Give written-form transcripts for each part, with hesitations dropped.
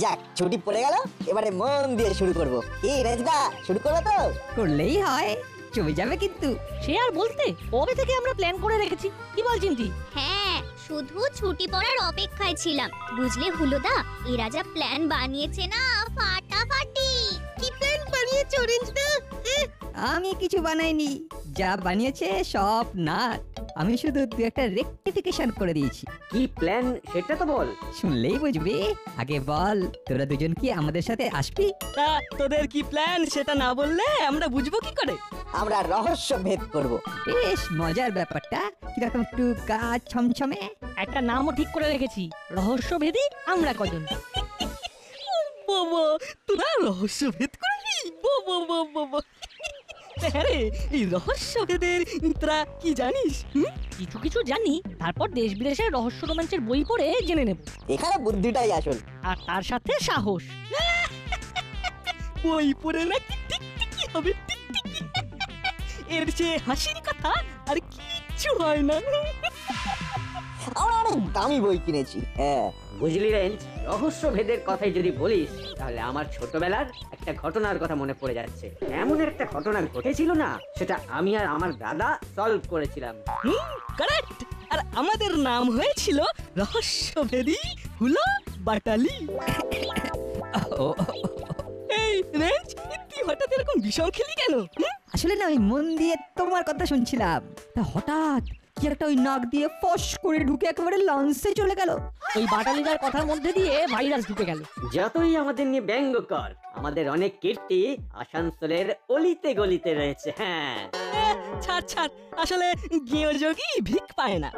যাক, ছুটি পড়ে গেল, এবারে মন দিয়ে শুরু করব। কি রেজদা, শুরু করবে তো? করলেই হয়, জমে যাবে কিন্তু। সে আর বলতে, কবে থেকে আমরা প্ল্যান করে রেখেছি, কি বল চিমটি? হ্যাঁ, শুধু ছুটি পড়ার অপেক্ষায় ছিলাম। বুঝলে হুলোদা, এরা যা প্ল্যান বানিয়েছে না, ফাটাফাটি। কি প্ল্যান বানিয়েছো রেঞ্জদা? আমি কিছু বানাইনি, যা বানিয়েছে সব নাট। আমি শুধু দু একটা রেকটিফিকেশন করে দিয়েছি। কি প্ল্যান সেটা তো বল। শুনলেই বুঝবি। আগে বল, তোরা দুজন কি আমাদের সাথে আসবি? তা তোদের কি প্ল্যান সেটা না বললে আমরা বুঝবো কি করে? আমরা রহস্য ভেদ করব। বেশ মজার ব্যাপারটা, কিরকম একটু গা ছমছমে। একটা নামও ঠিক করে রেখেছি, রহস্যভেদী আমরা কজন। বাবা, তোরা রহস্যভেদ করবি? বাবা বাবা বাবা। হ্যাঁ রে, এই রহস্যভেদের তোরা কি জানিস? কিছু কিছু জানি, তারপর দেশ বিদেশের রহস্য রোমাঞ্চের বই পড়ে জেনে নেব। এখানে বুদ্ধিটাই আসল। আর তার সাথে সাহস। বই পড়ে নাকি টিকটিকি হবে, টিকটিকি। এর চেয়ে হাসির কথা আর কিচ্ছু হয় না। আমরা অনেক দামি বই কিনেছি। হ্যাঁ, বুঝলি রেঞ্জ, রহস্য ভেদের কথাই যদি বলিস তাহলে আমার ছোটবেলার একটা ঘটনার কথা মনে পড়ে যাচ্ছে। এমন একটা ঘটনা ঘটেছিল না, সেটা আমি আর আমার দাদা সলভ করেছিলাম। কারেক্ট। আর আমাদের নাম হয়েছিল রহস্যভেদী হুলো বাটালি। এই রেঞ্জ, তুই হঠাৎ এরকম বিষম খেলি কেন? আসলে না, ওই মন দিয়ে তোমার কথা শুনছিলাম, তা হঠাৎ কি একটা ওই নাক দিয়ে ফস করে ঢুকে একেবারে লঞ্চে চলে গেল। ওই বাটালিদার কথার মধ্যে দিয়ে ভাইরাস ঢুকে গেল। যতই আমাদের নিয়ে ব্যঙ্গ কর, আমাদের অনেক কীর্তি আসানসোলের অলিতে গলিতে রয়েছে। হ্যাঁ, ছাড় ছাড়, আসলে গেঁয়োযোগী ভিক পায় না।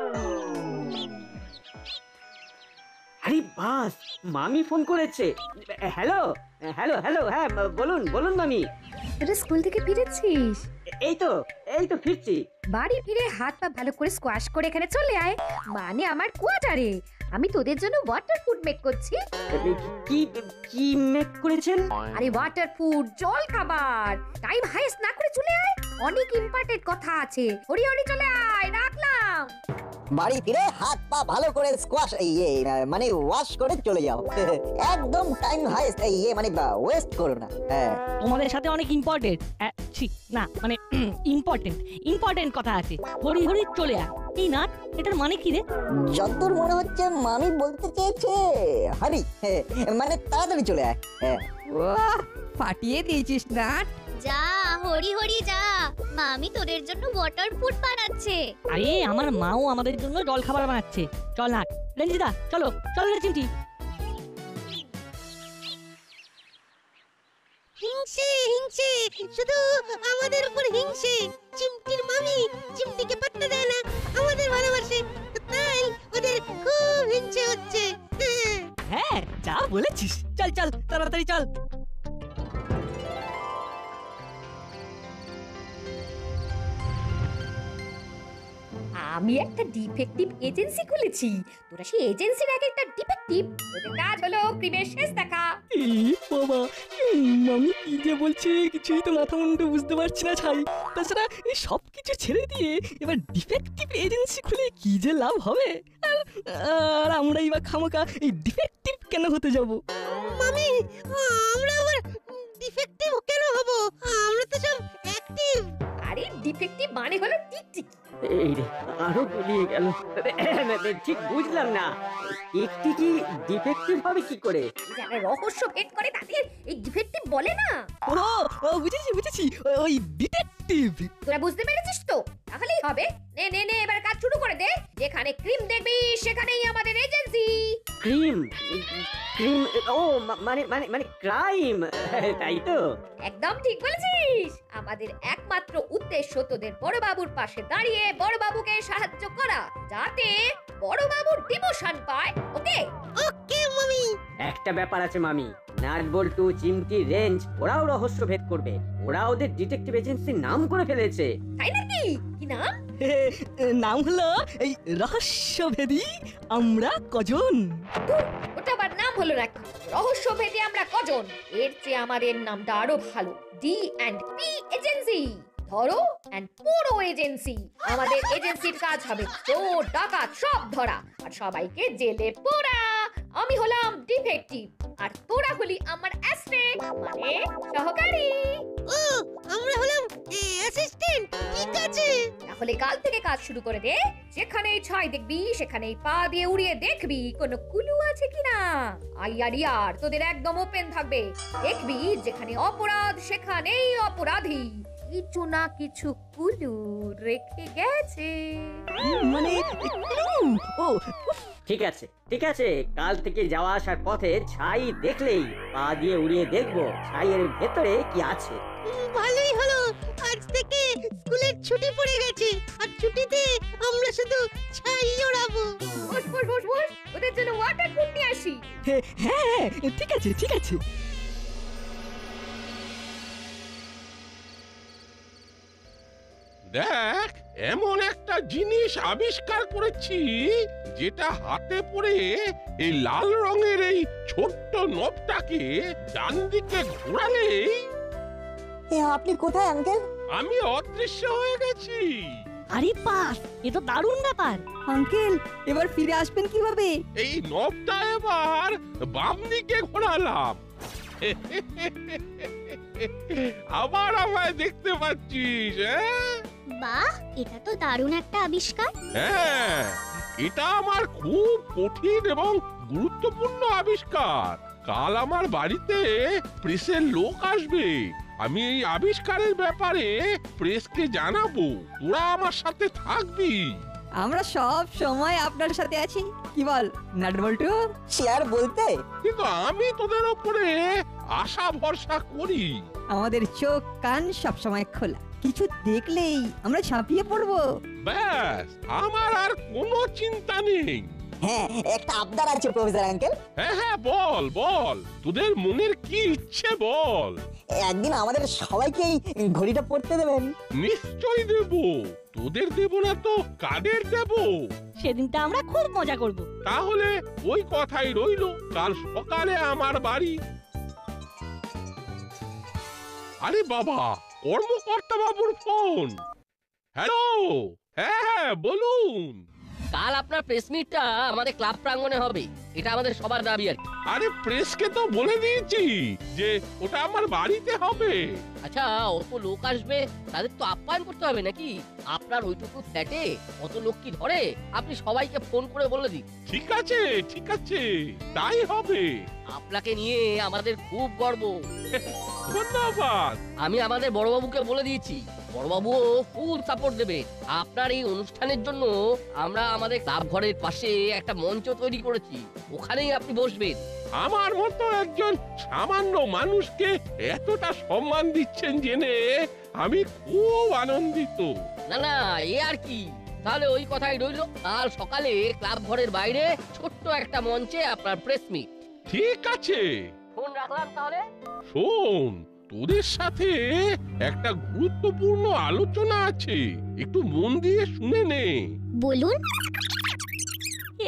আরে বাস, মামি ফোন করেছে। হ্যালো হ্যালো হ্যালো, হ্যাঁ বলুন বলুন মামি। তোরা স্কুল থেকে ফিরেছিস? এই তো ফিরছি। বাড়ি ফিরে হাত পা ভালো করে স্কোয়াশ করে এখানে চলে আয়, মানে আমার কোয়ার্টারে। আমি তোদের জন্য ওয়াটার ফুড মেক করছি। কি কি মেক করেছেন? আরে ওয়াটার ফুড, জল খাবার। টাইম হাইস্ট না করে চলে আয়, অনেক ইম্পর্টেন্ট কথা আছে। হরি হরি চলে আয়, রাখলাম। বাড়ি ফিরে হাত পা ভালো করে স্কোয়াশ মানে ওয়াশ করে চলে যাও। একদম টাইম হাইস্ট মানে ওয়েস্ট করো না। হ্যাঁ, তোমাদের সাথে অনেক ইম্পর্টেন্ট, না মানে ইম্পর্টেন্ট কথা আছে। হরি হরি চলে আয়। এই নাট, এটার মানে কি রে? যতদূর মনে হচ্ছে মামি বলতে চেয়েছে হরি, মানে তাড়াতাড়ি চলে আয়। হ্যাঁ, ওয়াহ, ফাটিয়ে দিয়েছিস নাট। যা হরি হরি যা, মামি তোদের জন্য ওয়াটার ফুড বানাচ্ছে। আরে আমার মাও আমাদের জন্য জল খাবার বানাচ্ছে। চল নাট, রঞ্জিতা চলো, চল রে চিমটি। হিংসে হিংসে, শুধু আমাদের উপর হিংসে। চিমটির মামি চিমটিকে পাত্তা দেয় না, আমাদের ভালোবাসে, তাই ওদের খুব হিংসে হচ্ছে। হ্যাঁ, যা বলেছিস। চল চল, তাড়াতাড়ি চল। আমি একটা ডিফেক্টিভ এজেন্সি খুলেছি। তোরা সেই এজেন্সির এক একটা ডিফেক্টিভ। ওদের কাজ হলো ক্রিমের শেষ দেখা। বাবা, মামি কি যে বলছে কিছুই তো মাথা মুন্ডু বুঝতে পারছি না ছাই। তাছাড়া এই সব কিছু ছেড়ে দিয়ে এবার ডিফেক্টিভ এজেন্সি খুলে কি যে লাভ হবে? আর আমরাই বা খামোকা এই ডিফেক্টিভ কেন হতে যাব? মামি, আমরা আবার ডিফেক্টিভ কেন হব? আমরা তো সব অ্যাক্টিভ। আরে ডিফেক্টিভ মানে হলো টিকটিকি। এই রে, আরো গুলিয়ে গেল। ঠিক বুঝলাম না, একটি কি ডিফেক্টিভ হবে কি করে? যারা রহস্য ভেদ করে তাদের এই ডিফেক্টিভ বলে না। ও বুঝেছি, ওই ডিটেকটিভ। তোরা বুঝতে পেরেছিস তো? তাহলেই হবে। নে নে নে, এবার কাজ শুরু করে দে। যেখানে ক্রিম দেখবি সেখানেই আমাদের এজেন্সি। ক্রিম? ক্রিম? ও মানে ক্রাইম, তাই তো? একদম ঠিক বলেছিস। আমাদের একমাত্র উদ্দেশ্য তোদের বড়বাবুর পাশে দাঁড়িয়ে বড়বাবুকে সাহায্য করা, যাতে বড়বাবুর ডিমোশন পায়। ওকে ওকে মামি। একটা ব্যাপার আছে মামি, নাট বল্টু, চিমটি, রেঞ্জ ওরাও রহস্য ভেদ করবে। ওরা ওদের ডিটেকটিভ এজেন্সির নাম করে ফেলেছে। তাই নাকি? কি নাম? নাম হলো এই রহস্যভেদী আমরা কজন। ওটা আবার নাম হলো নাকি? রহস্যভেদী আমরা কজন। এর চেয়ে আমাদের নামটা আরো ভালো, D&P এজেন্সি। ধরো এন্ড পুরো এজেন্সি। আমাদের এজেন্সির কাজ হবে চোর ডাকাত সব ধরা আর সবাইকে জেলে পোড়া। আমি হলাম ডিফেক্টিভ আর তোরা হলি আমার অ্যাসিস্ট্যান্ট মানে সহকারী। ও আমরা হলাম অ্যাসিস্ট্যান্ট, ঠিক আছে। তাহলে কাল থেকে কাজ শুরু করে দে। যেখানেই ছাই দেখবি সেখানেই পা দিয়ে উড়িয়ে দেখবি কোনো কুলু আছে কিনা। আইয়ার তোদের একদম ওপেন থাকবে। দেখবি যেখানে অপরাধ সেখানেই অপরাধী কিছু না কিছু কুলু রেখে গেছে। মানে ও ঠিক আছে ঠিক আছে, কাল থেকে যাওয়া আসার পথে ছাই দেখলেই পা দিয়ে উড়িয়ে দেখবো ছাইয়ের ভেতরে কি আছে। ভালোই হলো, আজ থেকে স্কুলের ছুটি পড়ে গেছে আর ছুটিতে আমরা শুধু ছাই ওড়াবো। বস বস বস বস, ওদের জন্য ওয়াটার প্রুফ নিয়ে আসি। হ্যাঁ ঠিক আছে ঠিক আছে। দেখ, এমন একটা জিনিস আবিষ্কার করেছি যেটা হাতে পড়ে এই লাল রঙের এই ছোট্ট নবটাকে ডান দিকে ঘোরালেই আপনি কোথায় আঙ্কেল? আমি অদৃশ্য হয়ে গেছি। আরে বাস, এ তো দারুণ ব্যাপার। আঙ্কেল এবার ফিরে আসবেন কিভাবে? এই নবটা এবার বাম দিকে ঘোরালাম। আবার আমায় দেখতে পাচ্ছিস? বাহ, এটা তো দারুণ একটা আবিষ্কার। হ্যাঁ, এটা আমার খুব কঠিন এবং গুরুত্বপূর্ণ আবিষ্কার। কাল আমার বাড়িতে প্রেসের লোক আসবে। আমি এই আবিষ্কারের ব্যাপারে প্রেসকে জানাবো। তোরা আমার সাথে থাকবি। আমরা সব সময় আপনার সাথে আছি, কি বল নাটবল্টু? শেয়ার বলতে কিন্তু আমি তোদের ওপরে আশা ভরসা করি। আমাদের চোখ কান সব সময় খোলা, কিছু দেখলেই আমরা ঝাঁপিয়ে পড়বো। ব্যাস, আমার আর কোনো চিন্তা নেই। হ্যাঁ, একটা আবদার আছে প্রফেসর আঙ্কেল। হ্যাঁ বল বল, তোদের মনের কি ইচ্ছে বল। একদিন আমাদের সবাইকেই ঘড়িটা পড়তে দেবেন। নিশ্চয়ই দেব। তোদের দেব না তো কাদের দেব? সেদিনটা আমরা খুব মজা করব। তাহলে ওই কথাই রইলো, কাল সকালে আমার বাড়ি। আরে বাবা, কর্মকর্তা বাবুর ফোন। হ্যালো, হ্যাঁ বলুন। কাল আপনার প্রেস মিটটা আমাদের ক্লাব প্রাঙ্গণে হবে, এটা আমাদের সবার দাবি আর কি। আরে প্রেসকে তো বলে দিয়েছি যে ওটা আমার বাড়িতে হবে। আচ্ছা, অত লোক আসবে, তাদের তো আপ্যায়ন করতে হবে নাকি? আপনার ওইটুকু ফ্ল্যাটে অত লোক কি ধরে? আপনি সবাইকে ফোন করে বলে দিন। ঠিক আছে ঠিক আছে, তাই হবে। আপনাকে নিয়ে আমাদের খুব গর্ব। ধন্যবাদ। আমি আমাদের বড়বাবুকে বলে দিয়েছি, বড়বাবুও ফুল সাপোর্ট দেবে। আপনার এই অনুষ্ঠানের জন্য আমরা আমাদের ক্লাব ঘরের পাশে একটা মঞ্চ তৈরি করেছি, ওখানেই আপনি বসবেন। আমার মতো একজন সামান্য মানুষকে এতটা সম্মান দিচ্ছেন জেনে আমি খুব আনন্দিত। না না, এ আর কি। তাহলে ওই কথাই রইল, কাল সকালে ক্লাব ঘরের বাইরে ছোট্ট একটা মঞ্চে আপনার প্রেস মিট। ঠিক আছে, ফোন রাখলাম তাহলে। শোন, তোদের সাথে একটা গুরুত্বপূর্ণ আলোচনা আছে, একটু মন দিয়ে শুনে নে। বলুন।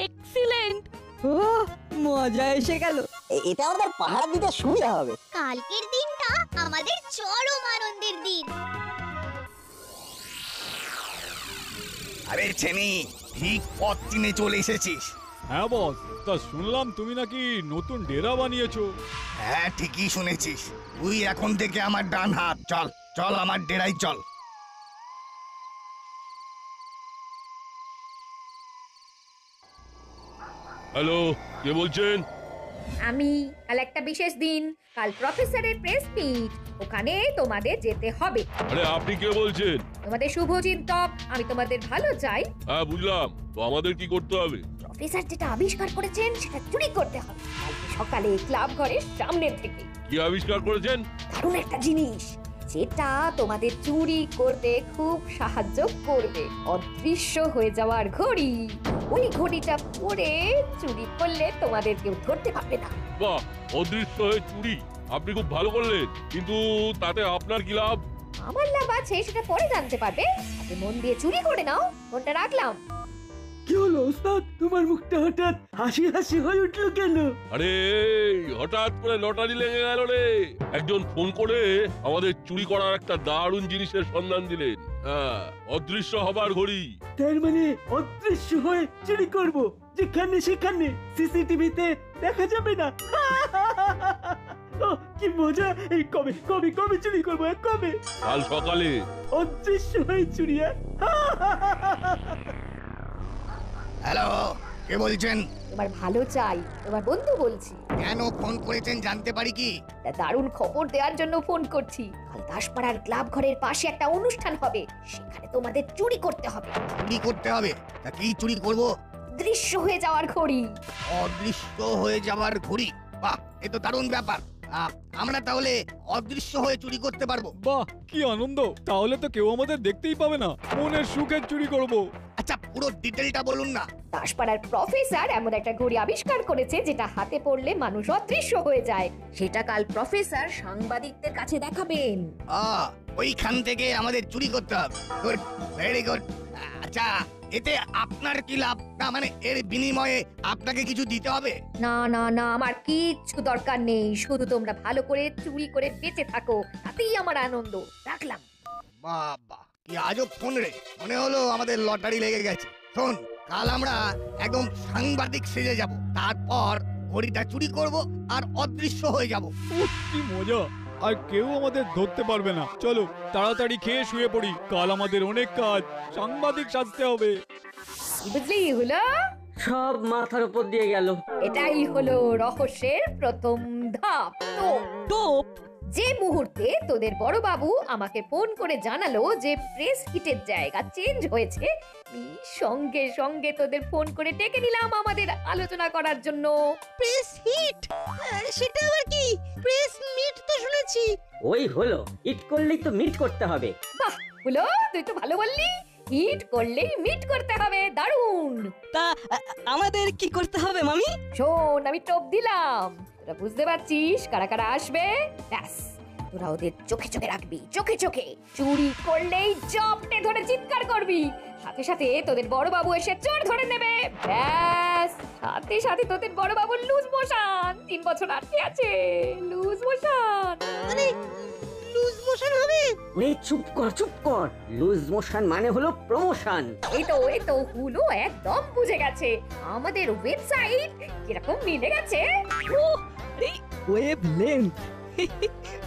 এক্সিলেন্ট। ও মজা এসে গেল। এতে আমাদের পাহারা দিতে সুবিধা হবে। কালকের দিনটা আমাদের চরম আনন্দের দিন। আরে ছেনি, ঠিক পথ চিনে চলে এসেছিস। হ্যাঁ বস, তা শুনলাম তুমি নাকি নতুন ডেরা বানিয়েছো। হ্যাঁ ঠিকই শুনেছিস। তুই এখন থেকে আমার ডান হাত। চল চল আমার ডেরাই চল। হ্যালো, কে বলছেন? আমি। কাল একটা বিশেষ দিন, কাল প্রফেসরের প্রেস মিট, ওখানে তোমাদের যেতে হবে। আরে আপনি কে বলছেন? তোমাদের শুভচিন্তক, আমি তোমাদের ভালো চাই। হ্যাঁ বুঝলাম, তো আমাদের কি করতে হবে? প্রফেসর যেটা আবিষ্কার করেছেন সেটা চুরি করতে হবে কালকে সকালে ক্লাব ঘরের সামনে থেকে। কি আবিষ্কার করেছেন? দারুণ একটা জিনিস, যেটা তোমাদের চুরি করতে খুব সাহায্য করবে। অদৃশ্য হয়ে যাওয়ার ঘড়ি। ওই ঘড়িটা পরে চুরি করলে তোমাদের কেউ ধরতে পারবে না। বাহ, অদৃশ্য হয়ে চুরি! আপনি খুব ভালো করলেন, কিন্তু তাতে আপনার কি লাভ? আমার লাভ আছে, সেটা পরে জানতে পারবে। আগে মন দিয়ে চুরি করে নাও। ফোনটা রাখলাম। কি হলো ওস্তাদ, তোমার মুখটা হঠাৎ হাসি হাসি হয়ে উঠলো কেন? আরে হঠাৎ করে লটারি লেগে গেল রে। একজন ফোন করে আমাদের চুরি করার একটা দারুণ জিনিসের সন্ধান দিলেন। অদৃশ্য হবার ঘড়ি। তার মানে অদৃশ্য হয়ে চুরি করব, যেখানে সেখানে সিসিটিভিতে দেখা যাবে না। ও কি মজা! এই কবে কবে কবে চুরি করবো, কবে? কাল সকালে। অদৃশ্য হয়ে চুরি? হ্যালো, কে বলছেন? তোমার ভালো চাই, তোমার বন্ধু বলছি। কেন ফোন করেছেন জানতে পারি কি? তা দারুণ খবর দেওয়ার জন্য ফোন করছি। কাল দাসপাড়ার ক্লাব ঘরের পাশে একটা অনুষ্ঠান হবে, সেখানে তোমাদের চুরি করতে হবে। চুরি করতে হবে? তা কি চুরি করব? দৃশ্য হয়ে যাওয়ার ঘড়ি। অদৃশ্য হয়ে যাওয়ার ঘড়ি? বাহ, এ তো দারুণ ব্যাপার। আমরা তাহলে অদৃশ্য হয়ে চুরি করতে পারবো। বাহ, কি আনন্দ! তাহলে তো কেউ আমাদের দেখতেই পাবে না, মনের সুখে চুরি করব। আচ্ছা, পুরো ডিটেলটা বলুন না। দাসপাড়ার প্রফেসর এমন একটা ঘড়ি আবিষ্কার করেছে যেটা হাতে পড়লে মানুষ অদৃশ্য হয়ে যায়। সেটা কাল প্রফেসর সাংবাদিকদের কাছে দেখাবেন। ওইখান থেকে আমাদের চুরি করতে হবে। Good, very good. আচ্ছা, এতে আপনার কি লাভ? না মানে এর বিনিময়ে আপনাকে কিছু দিতে হবে? না না না, আমার কিচ্ছু দরকার নেই, শুধু তোমরা ভালো করে চুরি করে বেঁচে থাকো, তাতেই আমার আনন্দ। রাখলাম। বাবা, কি আজব ফোন রে! মনে হলো আমাদের লটারি লেগে গেছে। শোন, কাল আমরা একদম সাংবাদিক সেজে যাব, তারপর ঘড়িটা চুরি করব আর অদৃশ্য হয়ে যাব। কি মজা! আর কেউ আমাদের ধরতে পারবে না। চলো তাড়াতাড়ি খেয়ে শুয়ে পড়ি, কাল আমাদের অনেক কাজ, সাংবাদিক সাজতে হবে। বুঝলি হলো? সব মাথার উপর দিয়ে গেল। এটাই হলো রহস্যের প্রথম ধাপ। টোপ। যে মুহূর্তে তোদের বড় বাবু আমাকে ফোন করে জানালো যে প্রেস হিটের জায়গা চেঞ্জ হয়েছে, আমি সঙ্গে সঙ্গে তোদের ফোন করে ডেকে নিলাম আমাদের আলোচনা করার জন্য। Press hit? সেটা আবার কি? প্রেস মিট তো শুনেছি। ওই হলো, হিট করলেই তো মিট করতে হবে। বাহ হলো, তুই তো ভালো বললি। হিট করলেই মিট করতে হবে, দারুণ। তা আমাদের কি করতে হবে মামি? শোন, আমি টোপ দিলাম, তোরা বুঝতে পারছিস কারা কারা আসবে। ব্যাস, তোরা ওদের চোখে চোখে রাখবি, চোখে চোখে। চুরি করলেই জপটে ধরে চিৎকার করবি, সাথে সাথে তোদের বড় বাবু এসে চোর ধরে নেবে। ব্যাস, সাথে সাথে তোদের বড় বাবুর লুজ মোশন, 3 বছর আটকে আছে, লুজ মোশন। মানে লুজ মোশন হবে? ওরে চুপ কর, চুপ কর। লুজ মোশন মানে হলো প্রমোশন। এই তো হুলো একদম বুঝে গেছে। আমাদের ওয়েবসাইট কিরকম মিলে গেছে। Web length.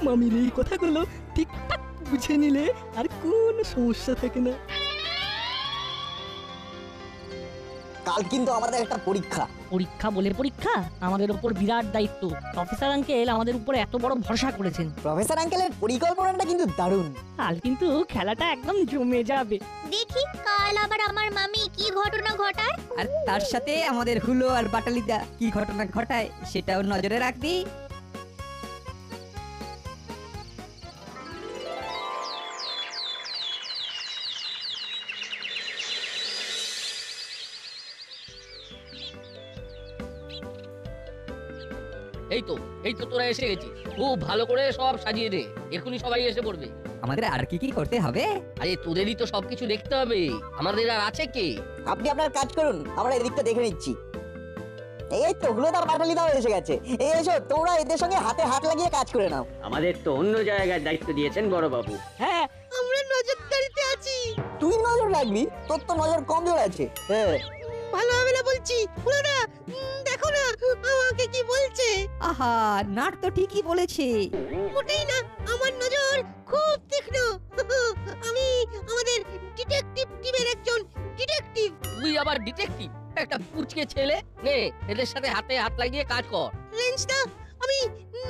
মামির এই কথাগুলো ঠিকঠাক বুঝে নিলে আর কোনো সমস্যা থাকে না। কাল কিন্তু আমাদের একটা পরীক্ষা। পরীক্ষা বলে পরীক্ষা? আমাদের উপর বিরাট দায়িত্ব। প্রফেসর আঙ্কেল আমাদের উপরে এত বড় ভরসা করেছেন। প্রফেসর আঙ্কেলের পরিকল্পনাটা কিন্তু দারুণ। কাল কিন্তু খেলাটা একদম জমে যাবে। দেখি কাল আবার আমার মামি কি ঘটনা ঘটায়। আর তার সাথে আমাদের হুলো আর বাটালিদা কি ঘটনা ঘটায় সেটাও নজরে রাখবি। এই তো তোরা এসে গেছিস। খুব ভালো করে সব সাজিয়ে দে, এখনই সবাই এসে পড়বে। আমাদের আর কি কি করতে হবে? আরে তোদেরই তো সবকিছু দেখতে হবে, আমাদের আর আছে কে? আপনি আপনার কাজ করুন, আমরা এদিকটা দেখে নিচ্ছি। এই তো হুলোদা বাটালিদাও এসে গেছে। এই এসো, তোমরা এদের সঙ্গে হাতে হাত লাগিয়ে কাজ করে নাও। আমাদের তো অন্য জায়গায় দায়িত্ব দিয়েছেন বড় বাবু। হ্যাঁ, আমরা নজরদারিতে আছি। তুই নজর রাখবি, তোর তো নজর কমজোর আছে। হ্যাঁ, ভালো হবে না বলছি। পুরোটা দেখো না আমাকে কি বলছে। আহা, নাট তো ঠিকই বলেছে। মোটেই না, আমার নজর খুব তীক্ষ্ণ। আমি আমাদের ডিটেকটিভ টিমের একজন ডিটেকটিভ। তুই আবার ডিটেকটিভ? একটা পুচকে ছেলে। নে, এদের সাথে হাতে হাত লাগিয়ে কাজ কর। রেঞ্জটা আমি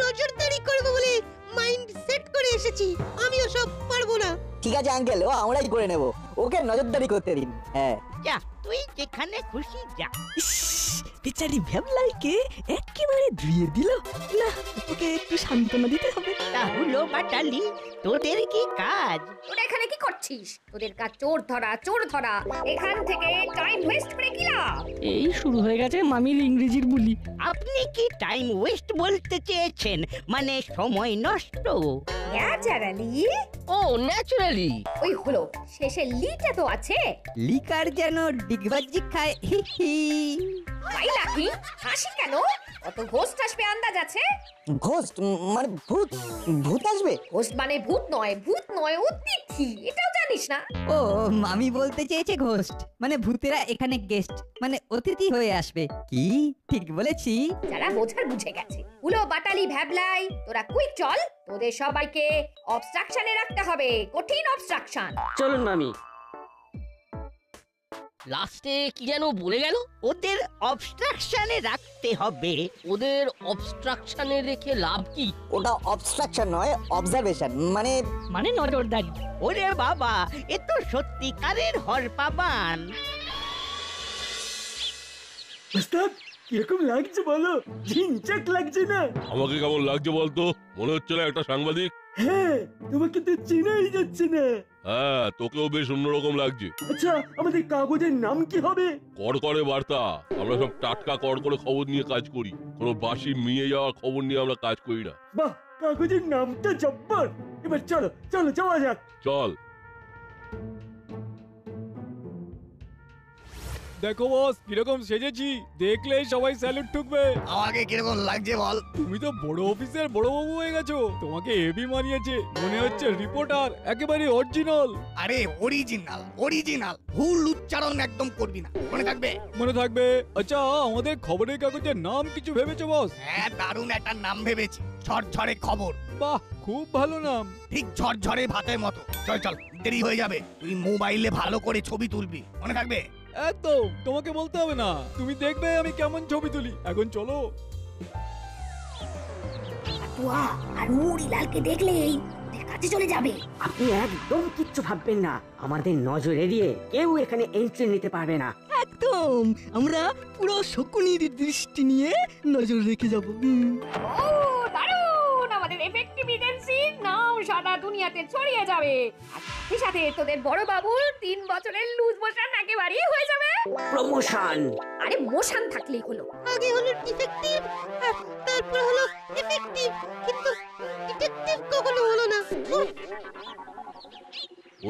নজরদারি করব বলে মাইন্ড সেট করে এসেছি। আমিও সব পারবো না। ঠিক আছে আঙ্কেল, ও আমরাই করে নেব, ওকে নজরদারি করতে দিন। হ্যাঁ, যা, তুই যেখানে খুশি যা। বেচারি ভ্যাবলাইকে একেবারে ধুয়ে দিল। না, ওকে একটু সান্ত্বনা দিতে হবে। তাহলে বাটালি, তোদের কি কাজ? তোরা এখানে কি করছিস? তোদের কাজ চোর ধরা, চোর ধরা। এখান থেকে টাইম ওয়েস্ট করে কি লাভ? এই শুরু হয়ে গেছে মামির ইংরেজির বুলি। আপনি কি টাইম ওয়েস্ট বলতে চেয়েছেন? মানে সময় নষ্ট? ন্যাচারালি। ও ন্যাচারালি। ওই হলো, শেষে লিটা তো আছে। লিকার যেন ডিগবাজি খায়। হি হি। ভাই লাকি, হাসি কেন? কত ঘোস্ট আসবে আন্দাজ আছে? ঘোস্ট মানে ভূত? ভূত আসবে? ঘোস্ট মানে ভূত নয়, অতিথি। কি এটাও জানিস না? ও আমি বলতে চেয়েছে ঘোস্ট, মানে ভূতেরা এখানে গেস্ট, মানে অতিথি হয়ে আসবে। কি ঠিক বলেছি? যারা বোঝার বুঝে গেছে। উলো বাটালি ভ্যাবলাই, তোরা কুইক চল, তোদের সবাইকে অবস্ট্রাকশনে রাখতে হবে, কঠিন অবস্ট্রাকশন। চলুন মামি। লাস্টে কি যেন বলে গেল? ওদের অবস্ট্রাকশনে রাখতে হবে। ওদের অবস্ট্রাকশনে রেখে লাভ কি? ওটা অবস্ট্রাকশন নয়, অবজারভেশন, মানে নজরদারি। ওরে বাবা, এ তো সত্যিকারের হরপাবান। ওস্তাদ কিরকম লাগছে বলো? ঝিনচাক লাগছে না? আমাকে কেমন লাগছে বলতো? মনে হচ্ছে না একটা সাংবাদিক। হ্যাঁ, তোমাকে তো চেনাই যাচ্ছে না। হ্যাঁ, তোকেও বেশ অন্যরকম লাগছে। আচ্ছা, আমাদের কাগজের নাম কি হবে? কড়কড়ে বার্তা। আমরা সব টাটকা কড়কড়ে খবর নিয়ে কাজ করি, কোনো বাসি মিয়ে যাওয়ার খবর নিয়ে আমরা কাজ করি না। বাহ, কাগজের নামটা জব্বর। এবার চলো চলো যাওয়া যাক। চল। দেখো বস কিরকম সেজেছি, দেখলেই সবাই স্যালুট ঠুকবে। আমাকে কিরকম লাগছে বল? তুমি তো বড় অফিসের বড় বাবু হয়ে গেছো, তোমাকে হেভি মানিয়েছে। মনে হচ্ছে রিপোর্টার, একেবারে অরিজিনাল। আরে অরিজিনাল অরিজিনাল, ভুল উচ্চারণ একদম করবি না, মনে থাকবে? মনে থাকবে। আচ্ছা, আমাদের খবরের কাগজের নাম কিছু ভেবেছো বস? হ্যাঁ, দারুণ একটা নাম ভেবেছি, ঝরঝরে খবর। বাহ, খুব ভালো নাম। ঠিক ঝরঝরে ভাতের মতো। চল চল, দেরি হয়ে যাবে। তুই মোবাইলে ভালো করে ছবি তুলবি, মনে থাকবে? একদম, তোমাকে বলতে হবে না, তুমি দেখবে আমি কেমন ছবি তুলি। এখন চলো। তুয়া আর মুড়িলালকে দেখলেই ওদের কাছে চলে যাবে। আপনি একদম কিচ্ছু ভাববেন না, আমাদের নজর এড়িয়ে কেউ এখানে এন্ট্রি নিতে পারবে না। একদম, আমরা পুরো শকুনির দৃষ্টি নিয়ে নজর রেখে যাব। ও দারুণ, আমাদের এফেক্টিভ এজেন্সি নাম সারা দুনিয়াতে ছড়িয়ে যাবে। আর সাথে সাথে তোদের বড় বাবুর 3 বছরের লুজ মোশন একেবারেই হয়ে যাবে। প্রমোশন। আরে মোশন থাকলেই হলো। আগে হলো ডিটেকটিভ, আর তারপর হলো এফেক্টিভ, কিন্তু ডিটেকটিভ কখনো হলো না।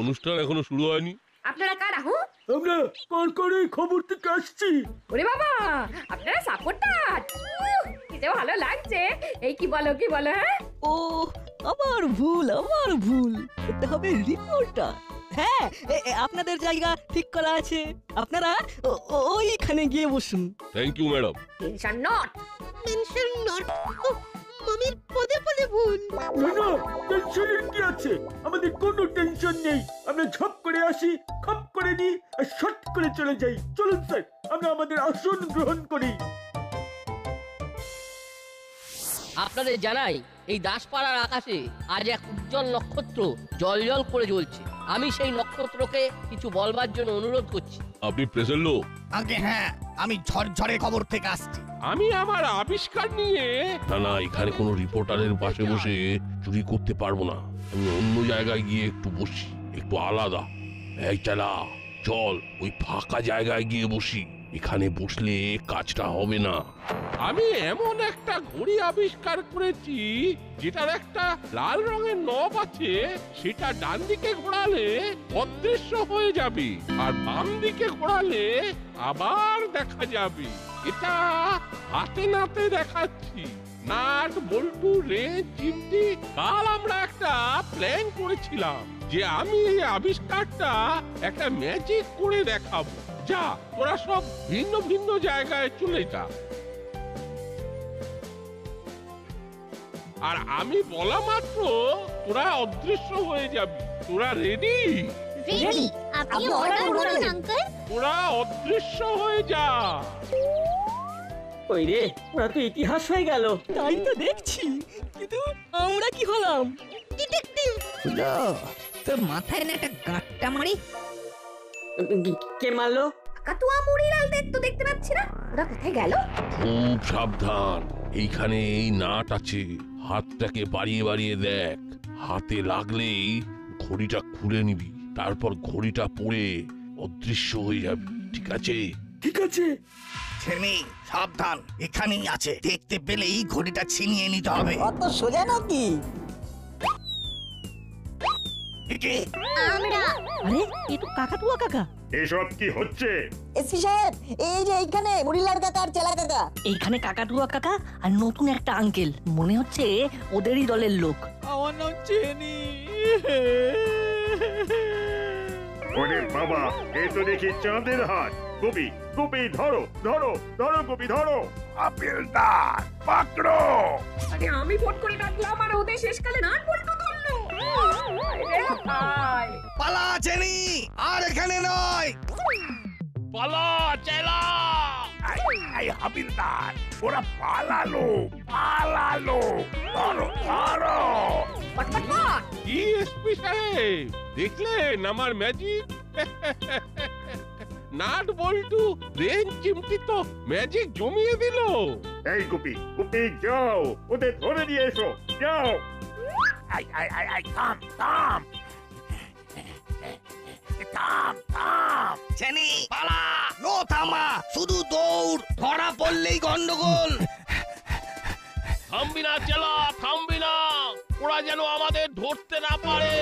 অনুষ্ঠান এখনো শুরু হয়নি। আপনারা কারা? হুঁ, আমরা কড়কড়ে খবর থেকে আসছি। ওরে বাবা, আপনারা সাপোর্টার। কি যে ভালো লাগছে। এই কি বলো কি বলো? হ্যাঁ, ও আমার ভুল, আমার ভুল। এটা হবে রিপোর্টার। হ্যাঁ, আপনাদের জায়গা ঠিক করা আছে, আপনারা ওইখানে গিয়ে বসুন। Thank you madam. Tension not. Mention not. মামির পদে পদে ভুল। না না, টেনশনের কি আছে? আমাদের কোনো টেনশন নেই। আমরা ঝপ করে আসি, খপ করে নিই আর শট করে চলে যাই। চলুন স্যার, আমরা আমাদের আসন গ্রহণ করি। আপনাদের জানাই, এই দাসপাড়ার আকাশে আজ এক উজ্জ্বল নক্ষত্র জল করে জ্বলছে। আমি সেই নক্ষত্রকে কিছু বলবার জন্য অনুরোধ করছি। আপনি প্রেসের লোক? আগে হ্যাঁ, আমি ঝরঝরে খবর থেকে আসছি। আমি আমার আবিষ্কার নিয়ে। না না, এখানে কোনো রিপোর্টারের পাশে বসে চুরি করতে পারবো না। আমি অন্য জায়গায় গিয়ে একটু বসি, একটু আলাদা। এই চালা, চল ওই ফাঁকা জায়গায় গিয়ে বসি। এখানে বসলে কাজটা হবে না। আমি এমন একটা ঘড়ি আবিষ্কার করেছি যেটার একটা লাল রঙের নব আছে। সেটা ডান দিকে ঘোরালে অদৃশ্য হয়ে যাবে, আর বাম দিকে ঘোরালে আবার দেখা যাবে। এটা হাতে নাতে দেখাচ্ছি। নাট বল্টু রেঞ্জ চিমটি। কাল আমরা একটা প্ল্যান করেছিলাম যে আমি এই আবিষ্কারটা একটা ম্যাজিক করে দেখাবো। যা, তোরা সব ভিন্ন ভিন্ন জায়গায় চলে যা। আর আমি বলা মাত্র তোরা অদৃশ্য হয়ে যাবি। তোরা রেডি? রেডি। আপনি অর্ডার করুন আঙ্কেল। তোরা অদৃশ্য হয়ে যা। ওই রে, ওরা তো ইতিহাস হয়ে গেল। তাই তো দেখছি, কিন্তু আমরা কি হলাম? ডিটেকটিভ। হলো তোর মাথায় না একটা গাঁটটা মারি। কে মারলো? কাতুয়া মুড়িলালদের তো দেখতে পাচ্ছি না, ওরা কোথায় গেল? খুব সাবধান, এইখানে এই নাট আছে। হাতটাকে বাড়িয়ে বাড়িয়ে দেখ। হাতে লাগলেই ঘড়িটা খুলে নিবি, তারপর ঘড়িটা পড়ে অদৃশ্য হয়ে যাবে। ঠিক আছে? ঠিক আছে। ছেনি সাবধান, এখানেই আছে। দেখতে পেলেই ঘড়িটা ছিনিয়ে নিতে হবে। অত সোজা নাকি? আমরা। আরে, এ তো কাকাতুয়া কাকা। এসব কি হচ্ছে? এসি সাহেব, এই যে এইখানে মুড়িলাল কাকা আর চেলা কাকা। এইখানে কাকাতুয়া কাকা আর নতুন একটা আঙ্কেল, মনে হচ্ছে ওদেরই দলের লোক। আমার নাম চেনি। ওরে বাবা, এ তো দেখি চাঁদের হাট। গোপী, গোপী ধরো ধরো ধরো, গোপী ধরো। হাবিলদার পাকড়ো। আরে আমি ফোন করে ডাকলাম আর ওদের শেষকালে নাট বল্টু ধরলো। পালা চেনি, আর এখানে নয়। পালা চেলা। এই হাবিলদার, ওরা পালালো পালালো। ধরো ধরো। কি এসপি সাহেব, দেখলেন আমার ম্যাজিক? নাট বল্টু রেন চিমটি তো ম্যাজিক জমিয়ে দিল। এই গোপী, গোপী যাও, ওদের ধরে নিয়ে এসো, যাও। আই আই আই আই, থাম থাম থাম থাম। চেনি পালা, নো থামা, শুধু দৌড়, ধরা পড়লেই গন্ডগোল। থামবি না চেলা, থামবি না, ওরা যেন আমাদের ধরতে না পারে।